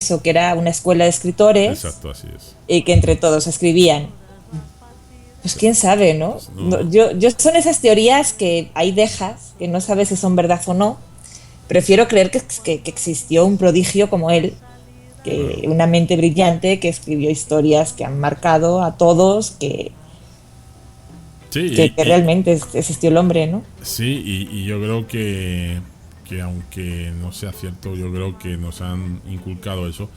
eso, que era una escuela de escritores Exacto, así es. y que entre todos escribían. Pues quién sabe, ¿no? Pues no, Yo son esas teorías que ahí dejas, que no sabes si son verdad o no. Prefiero creer que existió un prodigio como él, que claro. una mente brillante que escribió historias que han marcado a todos, Sí, que realmente existió el hombre, ¿no? sí, y yo creo que aunque no sea cierto, yo creo que nos han inculcado eso.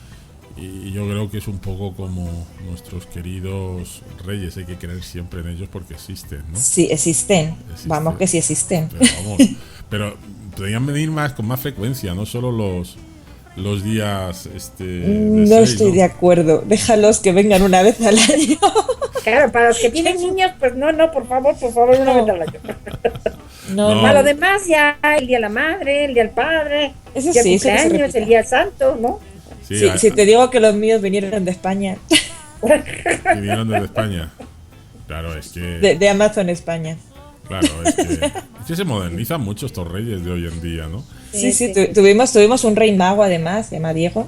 Y yo creo que es un poco como nuestros queridos reyes, hay que creer siempre en ellos porque existen, ¿no? Sí, existen. Vamos Existen, que sí existen. pero vamos, pero podrían venir más con más frecuencia, no solo los días de No seis, estoy ¿no? de acuerdo. Déjalos que vengan una vez al año. Claro, para los que tienen niños, pues no, no, por favor, una vez No, al año. no, Para lo No, no. demás, ya el día de la madre, el día del padre, Eso el día del sí, eso que se cumpleaños, el repita. día del santo, ¿no? sí, Si te digo que los míos vinieron de España, vinieron desde España. Claro, es que, de Amazon España. claro, es que se modernizan mucho estos reyes de hoy en día, ¿no? Sí, Sí, sí, sí, sí. tuvimos un rey mago además, se llama Diego.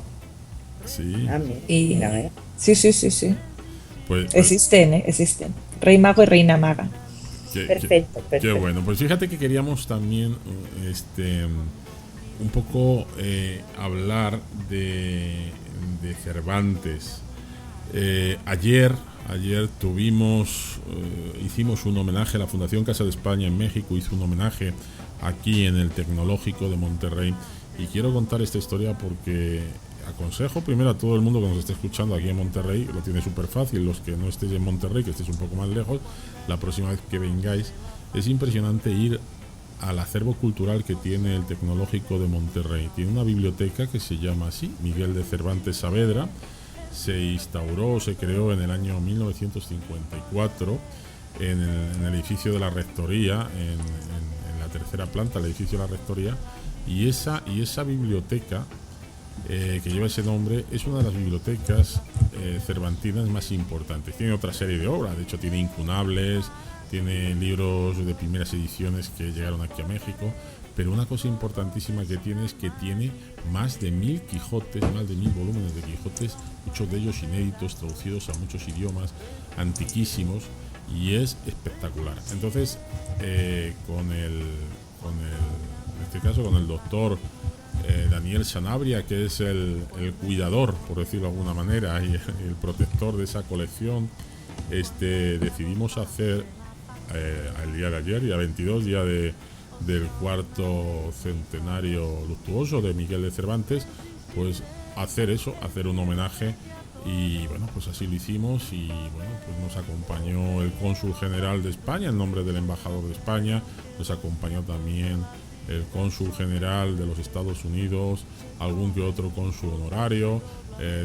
Sí, Ah, mira, Y mira. sí, sí, sí, sí. pues Existen, ¿eh? Existen. Rey mago y reina maga. Perfecto, qué perfecto. bueno. Pues fíjate que queríamos también un poco hablar de Cervantes. Ayer hicimos un homenaje, la Fundación Casa de España en México hizo un homenaje aquí en el Tecnológico de Monterrey y quiero contar esta historia porque aconsejo primero a todo el mundo que nos esté escuchando aquí en Monterrey, lo tiene súper fácil, los que no estéis en Monterrey, que estéis un poco más lejos, la próxima vez que vengáis, es impresionante ir al acervo cultural que tiene el Tecnológico de Monterrey. Tiene una biblioteca que se llama así, Miguel de Cervantes Saavedra. Se instauró, se creó en el año 1954 en el edificio de la Rectoría, en la tercera planta, el edificio de la Rectoría, y esa biblioteca que lleva ese nombre es una de las bibliotecas cervantinas más importantes. Tiene otra serie de obras, de hecho tiene incunables, tiene libros de primeras ediciones que llegaron aquí a México, pero una cosa importantísima que tiene es que tiene más de 1000 Quijotes, más de 1000 volúmenes de Quijotes, muchos de ellos inéditos, traducidos a muchos idiomas, antiquísimos, y es espectacular. Entonces, en este caso, con el doctor Daniel Sanabria, que es el cuidador, por decirlo de alguna manera, y el protector de esa colección, decidimos hacer el día de ayer, día 22, del cuarto centenario luctuoso de Miguel de Cervantes, pues hacer eso, hacer un homenaje. Y bueno, pues así lo hicimos y bueno, pues nos acompañó el cónsul general de España en nombre del embajador de España, nos acompañó también el cónsul general de los Estados Unidos, algún que otro cónsul honorario,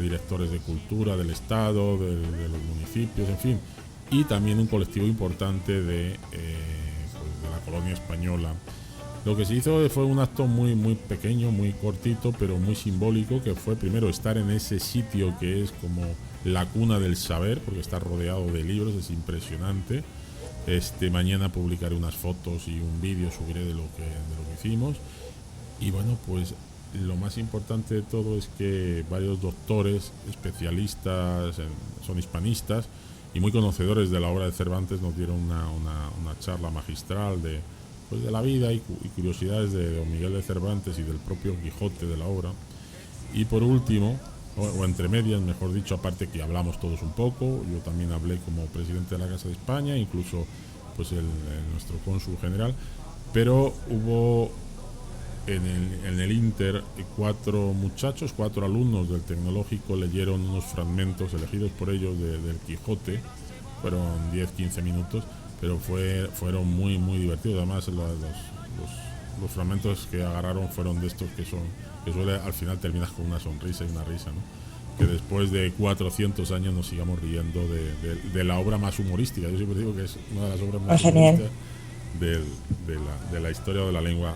directores de cultura del Estado, de los municipios, en fin, y también un colectivo importante de la colonia española. Lo que se hizo fue un acto muy muy pequeño, muy cortito, pero muy simbólico, que fue primero estar en ese sitio que es como la cuna del saber, porque está rodeado de libros, es impresionante. Mañana publicaré unas fotos y un vídeo subiré de lo que hicimos. Y bueno, pues lo más importante de todo es que varios doctores, especialistas, son hispanistas y muy conocedores de la obra de Cervantes nos dieron una charla magistral de la vida y curiosidades de don Miguel de Cervantes y del propio Quijote de la obra. Y por último, o entre medias, mejor dicho, aparte que hablamos todos un poco, yo también hablé como presidente de la Casa de España, incluso pues nuestro cónsul general, pero hubo en el Inter cuatro alumnos del Tecnológico leyeron unos fragmentos elegidos por ellos del Quijote, fueron 10-15 minutos, pero fueron muy muy divertidos. Además los fragmentos que agarraron fueron de estos que suele al final terminas con una sonrisa y una risa, ¿no? Que después de 400 años nos sigamos riendo de la obra más humorística. Yo siempre digo que es una de las obras Oh, más genial. humorísticas de la historia de la lengua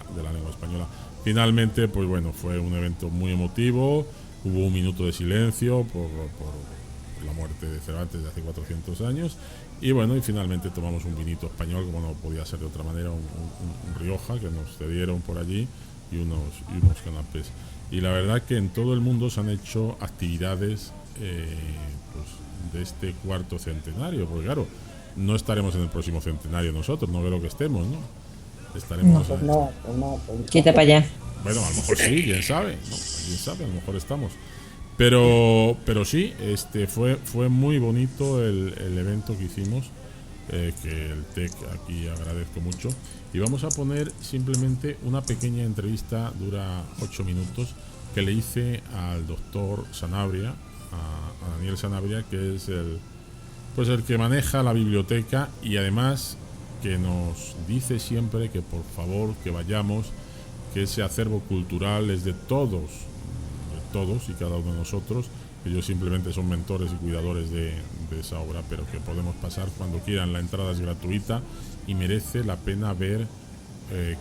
española. Finalmente, pues bueno, fue un evento muy emotivo, hubo un minuto de silencio por la muerte de Cervantes de hace 400 años, y bueno, y finalmente tomamos un vinito español, como no podía ser de otra manera, un Rioja que nos cedieron por allí, y unos canapés. Y la verdad que en todo el mundo se han hecho actividades pues, de este cuarto centenario, porque claro, no estaremos en el próximo centenario nosotros, no creo que estemos, ¿no? Estaremos Quita para allá. bueno, a lo mejor sí, quién sabe, ¿no? Quién sabe, a lo mejor estamos. Pero sí, fue muy bonito el evento que hicimos, que el TEC aquí agradezco mucho. Y vamos a poner simplemente una pequeña entrevista, dura 8 minutos, que le hice al doctor Sanabria, a Daniel Sanabria, que es el que maneja la biblioteca, y además que nos dice siempre que por favor que vayamos, que ese acervo cultural es de todos y cada uno de nosotros, que ellos simplemente son mentores y cuidadores de esa obra, pero que podemos pasar cuando quieran. La entrada es gratuita y merece la pena ver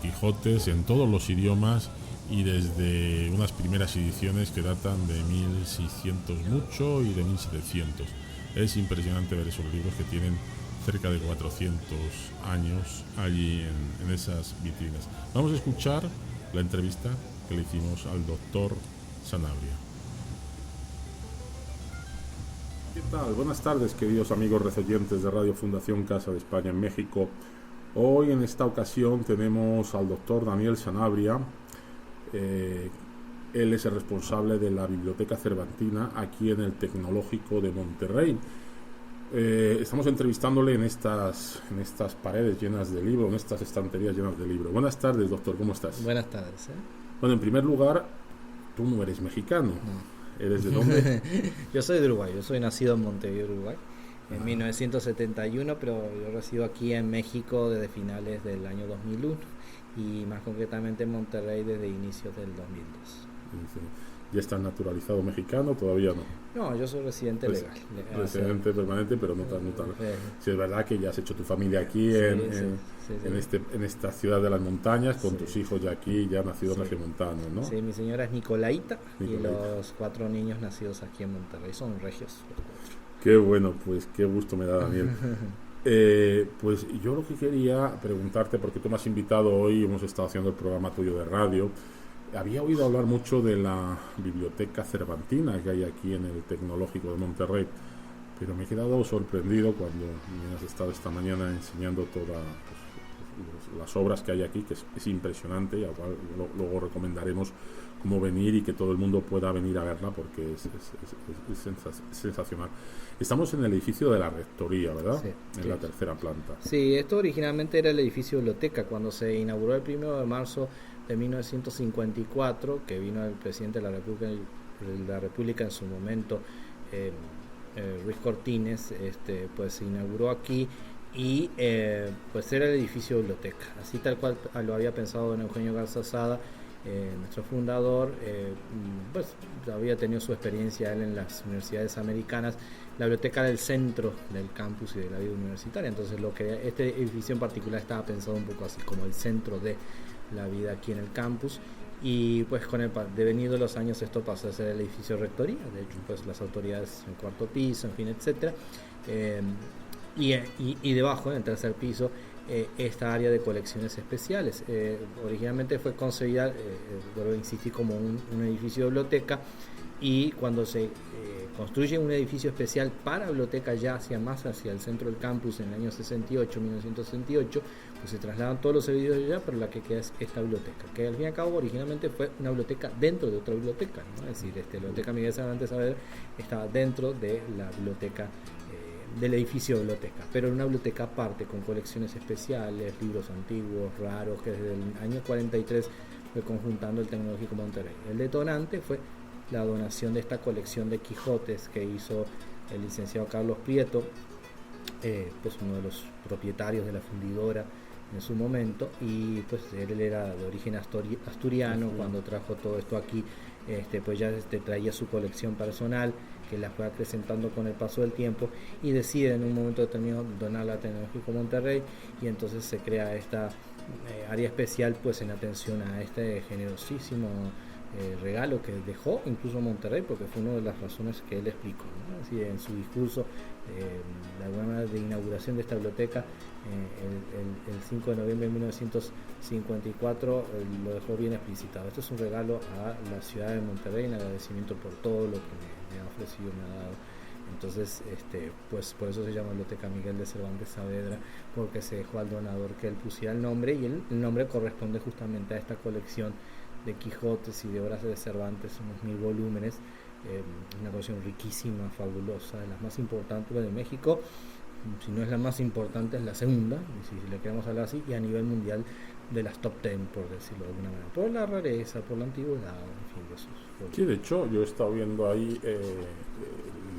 Quijotes en todos los idiomas y desde unas primeras ediciones que datan de 1600 mucho y de 1700. Es impresionante ver esos libros que tienen cerca de 400 años allí en esas vitrinas. Vamos a escuchar la entrevista que le hicimos al doctor Sanabria. ¿Qué tal? Buenas tardes, queridos amigos rezoyentes de Radio Fundación Casa de España en México. Hoy en esta ocasión tenemos al doctor Daniel Sanabria. Él es el responsable de la Biblioteca Cervantina aquí en el Tecnológico de Monterrey. Estamos entrevistándole en estas paredes llenas de libros, en estas estanterías llenas de libros. Buenas tardes, doctor, ¿cómo estás? Buenas tardes. Bueno, en primer lugar, tú no eres mexicano. No. ¿Eres de dónde? Yo soy de Uruguay, yo soy nacido en Montevideo, Uruguay, en 1971, pero yo resido aquí en México desde finales del año 2001 y más concretamente en Monterrey desde inicios del 2002. ¿Ya estás naturalizado mexicano? Todavía no. No, yo soy residente legal. Residente permanente, pero no tan. Si es verdad que ya has hecho tu familia aquí en esta ciudad de las montañas, con tus hijos ya aquí, ya nacidos regiomontanos, ¿no? Sí, mi señora es Nicolaita y los 4 niños nacidos aquí en Monterrey son regios. Qué bueno, pues qué gusto me da, Daniel. Pues yo lo que quería preguntarte, porque tú me has invitado hoy, hemos estado haciendo el programa tuyo de radio. Había oído hablar mucho de la Biblioteca Cervantina que hay aquí en el Tecnológico de Monterrey, pero me he quedado sorprendido cuando me has estado esta mañana enseñando todas las obras que hay aquí, que es impresionante, y al cual luego recomendaremos cómo venir y que todo el mundo pueda venir a verla porque es sensacional. Estamos en el edificio de la Rectoría, ¿verdad? Sí, en la tercera planta. Sí, esto originalmente era el edificio biblioteca. Cuando se inauguró el 1 de marzo de 1954, que vino el presidente de la República en su momento, Ruiz Cortines, pues se inauguró aquí y pues era el edificio biblioteca, así tal cual lo había pensado don Eugenio Garza Sada, nuestro fundador. Pues había tenido su experiencia él en las universidades americanas. La biblioteca era el centro del campus y de la vida universitaria, entonces este edificio en particular estaba pensado un poco así como el centro de la vida aquí en el campus, y pues con el devenir de los años esto pasó a ser el edificio rectoría. De hecho, pues las autoridades en cuarto piso, en fin, etcétera, y debajo, en el tercer piso, esta área de colecciones especiales. Originalmente fue concebida, vuelvo a insistir, como un edificio de biblioteca, y cuando se construye un edificio especial para biblioteca ya más hacia el centro del campus en el año 1968, pues se trasladan todos los servicios allá, pero la que queda es esta biblioteca, que al fin y al cabo originalmente fue una biblioteca dentro de otra biblioteca, ¿no? Es decir, la biblioteca Miguel Cervantes Saavedra estaba dentro de la biblioteca, del edificio de biblioteca, pero era una biblioteca aparte, con colecciones especiales, libros antiguos, raros, que desde el año 43 fue conjuntando el Tecnológico Monterrey. El detonante fue la donación de esta colección de Quijotes que hizo el licenciado Carlos Prieto, pues uno de los propietarios de la fundidora en su momento, y pues él era de origen asturiano. Cuando trajo todo esto aquí, pues ya traía su colección personal, que la fue acrecentando con el paso del tiempo, y decide en un momento determinado donarla a Tecnológico Monterrey, y entonces se crea esta área especial pues en atención a este generosísimo regalo que dejó incluso Monterrey, porque fue una de las razones que él explicó, ¿no? Así, en su discurso de alguna manera de inauguración de esta biblioteca el 5 de noviembre de 1954 lo dejó bien explicitado. Esto es un regalo a la ciudad de Monterrey en agradecimiento por todo lo que me ha ofrecido, me ha dado. Entonces, pues por eso se llama Biblioteca Miguel de Cervantes Saavedra, porque se dejó al donador que él pusiera el nombre, y el nombre corresponde justamente a esta colección de Quijotes y de obras de Cervantes, unos 1000 volúmenes, una colección riquísima, fabulosa, de las más importantes de México. Si no es la más importante, es la segunda, si le queremos hablar así, y a nivel mundial de las top 10, por decirlo de alguna manera, por la rareza, por la antigüedad, en fin, de esos. Sí, de hecho, yo he estado viendo ahí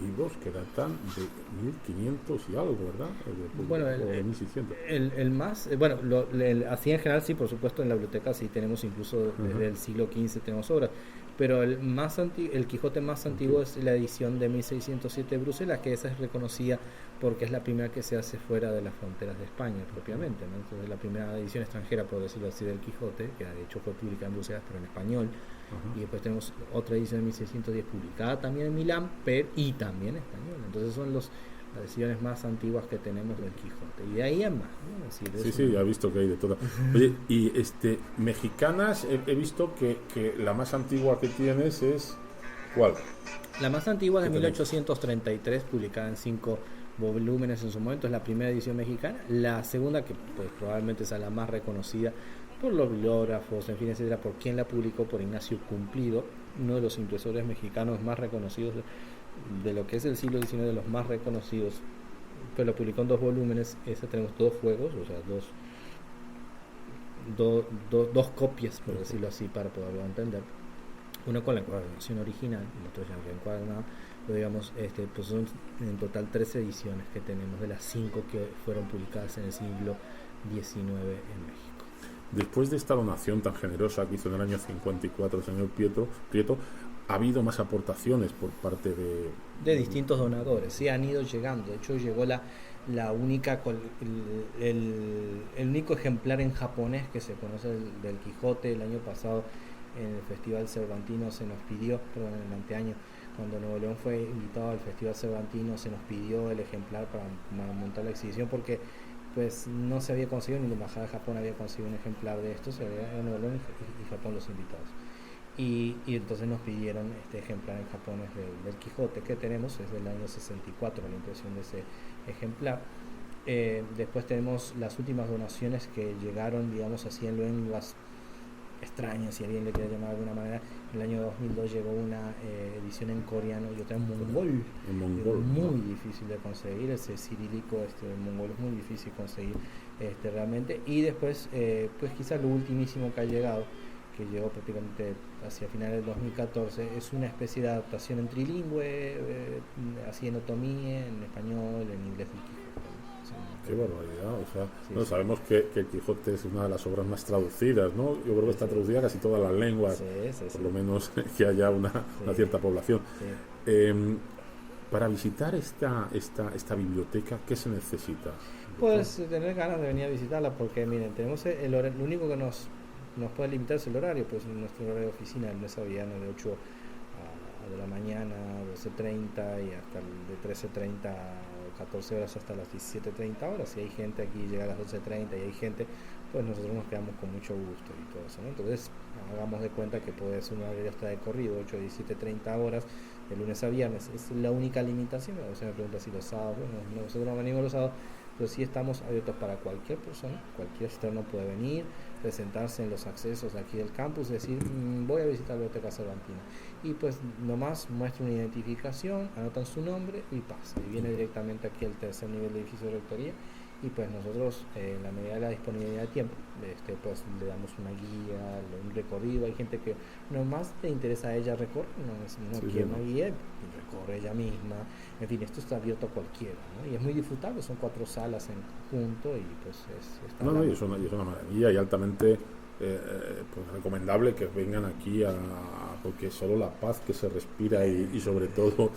libros que datan de 1500 y algo, ¿verdad? Bueno, o 1600. El más, así en general sí, por supuesto, en la biblioteca sí tenemos incluso desde el siglo XV tenemos obras, pero el Quijote más antiguo es la edición de 1607 de Bruselas, que esa es reconocida porque es la primera que se hace fuera de las fronteras de España propiamente, ¿no? Entonces la primera edición extranjera, por decirlo así, del Quijote, que de hecho fue publicada en Bruselas pero en español. Y después tenemos otra edición de 1610 publicada también en Milán, y también en español. Entonces son las ediciones más antiguas que tenemos del Quijote, y de ahí en más, ¿no? Es decir, sí, ya he visto que hay de todo. Oye, y mexicanas, he visto que la más antigua que tienes es ¿cuál? La más antigua es de 1833, publicada en 5 volúmenes en su momento, es la primera edición mexicana. La segunda, que pues probablemente sea la más reconocida por los bibliógrafos, en fin, etcétera, por quien la publicó, por Ignacio Cumplido, uno de los impresores mexicanos más reconocidos de lo que es el siglo XIX, de los más reconocidos, pues lo publicó en 2 volúmenes. Ese tenemos 2 juegos, o sea, dos copias, por decirlo así, para poderlo entender. Una con la encuadernación original, y la otra ya reencuadernada, pero digamos, pues son en total 13 ediciones que tenemos de las 5 que fueron publicadas en el siglo XIX en México. Después de esta donación tan generosa que hizo en el año 54 el señor Prieto, ¿ha habido más aportaciones por parte de distintos donadores? Sí, han ido llegando. De hecho, llegó la única, el único ejemplar en japonés que se conoce del Quijote. El año pasado en el Festival Cervantino se nos pidió, perdón, en el anteaño, cuando Nuevo León fue invitado al Festival Cervantino, se nos pidió el ejemplar para montar la exhibición, porque pues no se había conseguido, ni la embajada de Japón había conseguido un ejemplar de estos, era Nuevo León y Japón los invitados. Y entonces nos pidieron este ejemplar en japonés del Quijote que tenemos, es del año 64 la impresión de ese ejemplar. Después tenemos las últimas donaciones que llegaron, digamos así, en lenguas extrañas, si alguien le quiere llamar de alguna manera. En el año 2002 llegó una edición en coreano y otra en mongol. Muy difícil de conseguir, ese cirílico en mongol es muy difícil conseguir realmente. Y después, pues quizás lo ultimísimo que ha llegado, que llegó prácticamente hacia finales del 2014, es una especie de adaptación en trilingüe, así en otomí, en español, en inglés del Quijote. Qué barbaridad, o sea, sabemos que el Quijote es una de las obras más traducidas, ¿no? Yo creo que está traducida casi todas las lenguas, por lo menos que haya una cierta población. Para visitar esta biblioteca, ¿qué se necesita? Pues tener ganas de venir a visitarla, porque miren, tenemos lo único que nos puede limitar es el horario, pues nuestro horario de oficina el lunes a viernes de 8 de la mañana a 12:30 y hasta de 13:30 o 14 horas hasta las 17:30 horas. Si hay gente aquí llega a las 12:30 y hay gente, pues nosotros nos quedamos con mucho gusto y todo eso, ¿no? Entonces hagamos de cuenta que puede ser una horario hasta de corrido, 8 a 17:30 horas de lunes a viernes. Es la única limitación. O sea, me pregunta si los sábados, bueno, nosotros no venimos los sábados, pero sí estamos abiertos para cualquier persona, cualquier externo puede venir, presentarse en los accesos de aquí del campus, decir voy a visitar la Biblioteca Cervantina, y pues nomás muestra una identificación, anotan su nombre y pasa, y viene directamente aquí al tercer nivel del edificio de rectoría, y pues nosotros en la medida de la disponibilidad de tiempo pues le damos una guía, un recorrido. Hay gente que nomás le interesa a ella recorrer, no quiere una guía, y recorre ella misma. En fin, esto está abierto a cualquiera, ¿no? Y es muy disfrutable, son 4 salas en conjunto y pues es una maravilla y altamente pues recomendable que vengan aquí porque solo la paz que se respira y sobre todo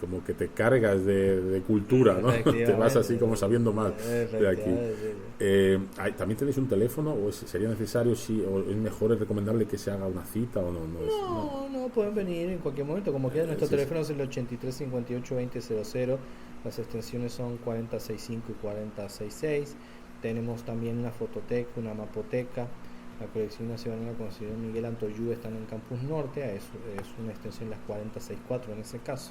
como que te cargas de cultura, ¿no? Te vas así como sabiendo más de aquí. ¿También tenéis un teléfono o sería necesario, o es mejor, es recomendable que se haga una cita o no? No, pueden venir en cualquier momento, como quieran. Nuestro teléfono es el 83 58 20 00. Las extensiones son 4065 y 4066. Tenemos también una fototeca, una mapoteca. La colección nacional con el señor Miguel Antoyú está en el Campus Norte, es una extensión las 4064 en ese caso.